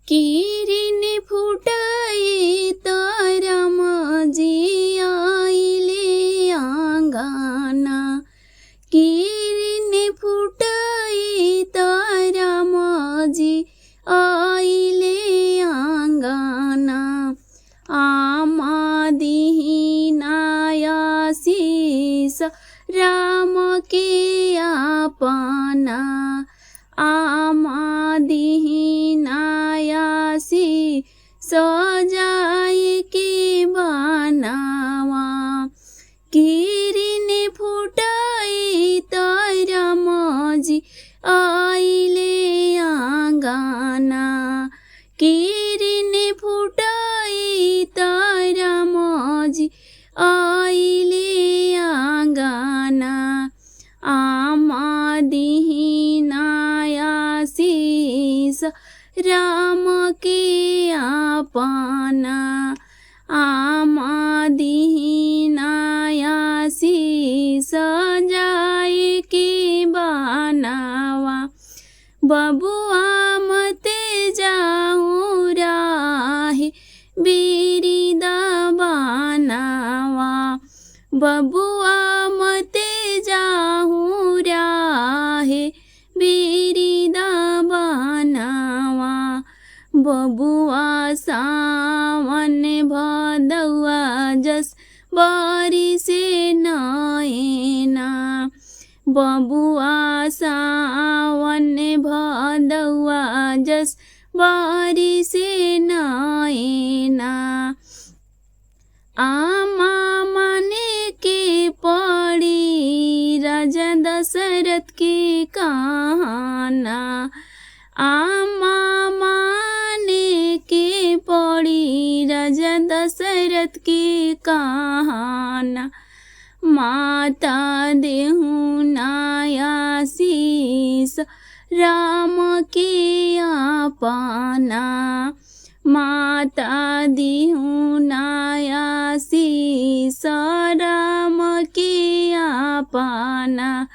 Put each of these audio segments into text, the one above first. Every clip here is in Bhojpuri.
किरिन फुटाई तारा माझी आईले आंगना। किरिन फुटाई तारा माझी आईले आंगना। आमा दिहिना आशीष राम के आपना। आमा दिहिना आशीष सजाए के बनावा। किरिन फुटाई तारा माझी आईले आंगना। किरिन फुटाई तारा माझी आईले आंगना। आमा दिहिना आशीष राम के आपना। आमा दिहिना आशीष सजाए के बनावा। बबुआ मते जाऊँ राहे बिरिदा बनावा। बबुआ मते जाऊँ राहे बिरिदा बनावा। बबुआ सावन भदौआ जस बारी से नैना। बबुआ सावन भदौआ जस बारी से नैना। आमा माने के पड़ी राजा दशरथ के कहना। आमा माने के पड़ी राजा दशरथ के कहना। माता देहुना आशीष राम के आपना। माता देहुना आशीष राम के आपना।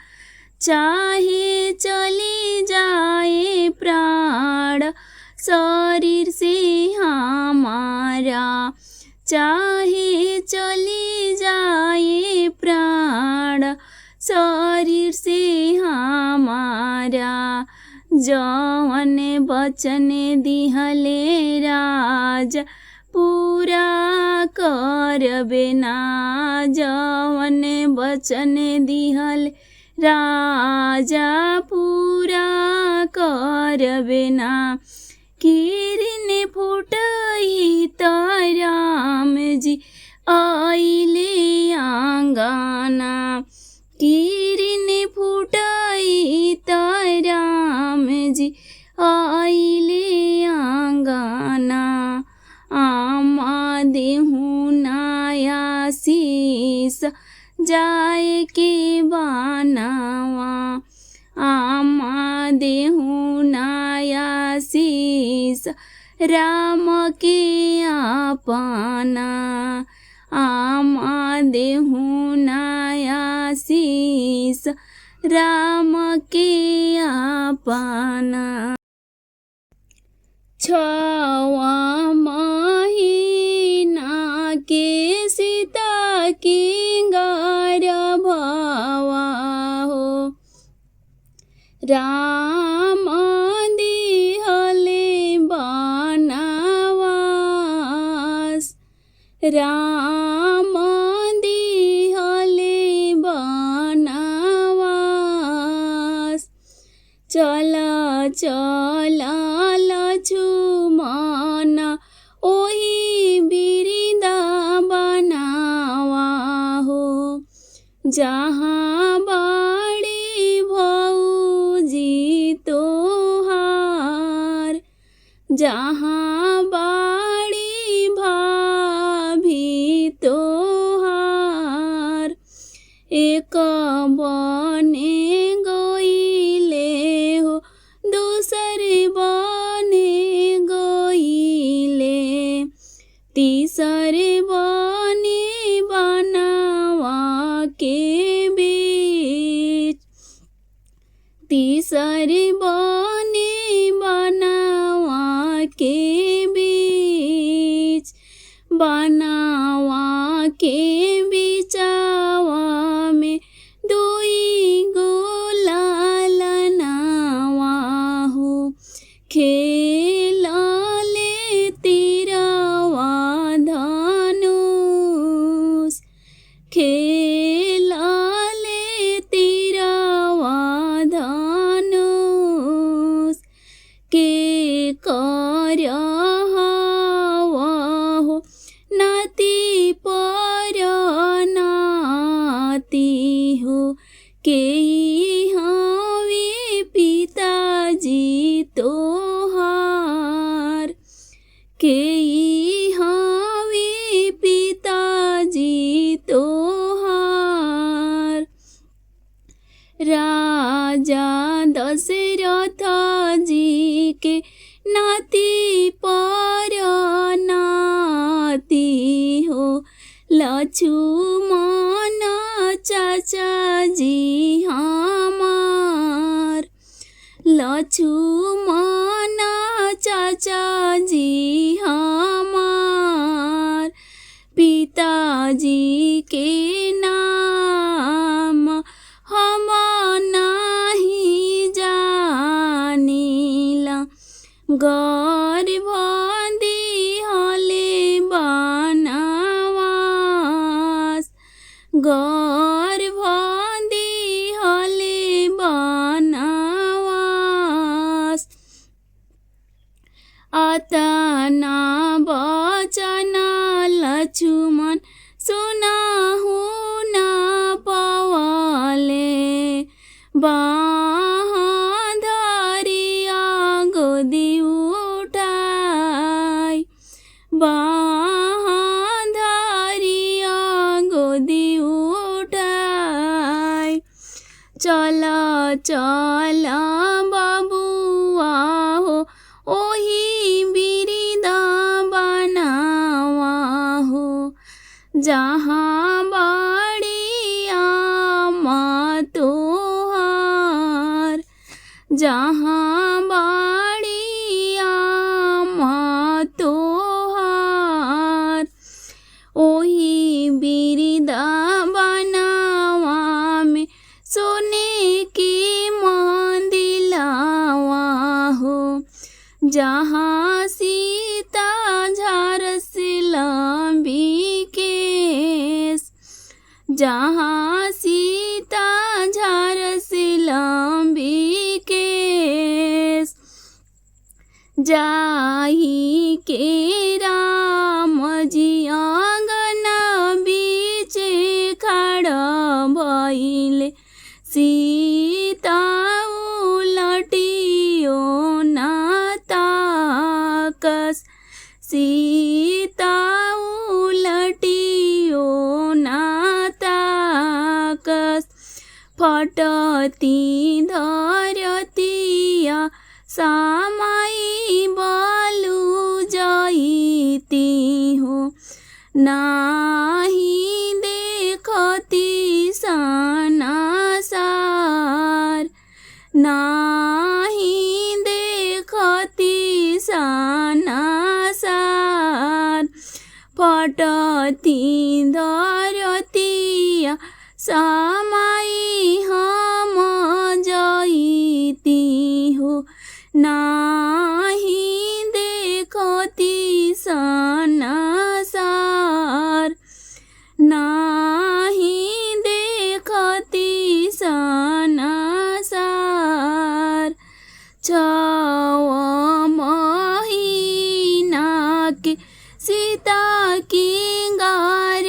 चाहे चली जाए प्राण शरीर से हमारा। चाहे चली जाए प्राण शरीर से हमारा। जवन वचन दिहले राजा पूरा करबे ना। जवन वचन दिहले राजा पूरा करबे ना। किरिन फुटाई राम जी आईले आंगना। किरिन फुटाई राम जी आईले आंगना। आमा देहुना आशीष जाए के बनावा। आमा देहुना आशीष राम के आपना। आमा देहुना आशीष राम के आपना। छवा महीना के सीता की गर्भवा हो। राम दिहले बनवास। राम दिहले बनवास। चल चल लक्ष्मण ओही बिरिदा बनावा हो। जहाँ बाड़ी भौजी तोहार। जहाँ बाड़ी भाभी तोहार। एक बने गईले हो दूसरे बने गईले। तीसरे बने बनावा के बीच। तीसरे बने बनावा के बीच, बनावा के बिचावा में दुई गो लालनावा हो, खेलले तिरवा धनुष, खेलले तिरवा धनुष, के कर हवा हो नाती पर नाती हो, के हवे पिताजी तोहार, के हवे पिताजी तोहार। राजा दशरथ जी के नाती पर नाती हो, लक्ष्मण चाचा जी हमार, लक्ष्मण चाचा जी हमार। पिताजी के नाम हम नहीं जानिला, गर्भ दिहले बनवास, गर्भ दिहले बनवास। अतना वचन लक्ष्मण सुनहु न पवले, बाँह धरिया गोदी उठाई, बाँह धरिया गोदी उठाई। चल चल बबुआ हो ओही बिरिद बनावा हो, जहाँ बड़िया तोहार, जहाँ बड़िया तोहार। ओही बिरिद बनावा में सोने की मंदिलावा हो, जहाँ सीता झारस लंबी केस, जहाँ सीता झारस लंबी केस। जाही के राम जी आंगन बीच खड़ा भइले, सीता उलटियो ना ताकस, सीता उलटियो ना ताकस। फटती धरतिया सामाई बालू जाईती हो, नाही देखती सनासार, नाही देखती सनासार। फटती धरतिया सामाई हम जाईती हो, नाही देखती सनासार, नाही देखती सनासार। 6 महीना के सीता की गार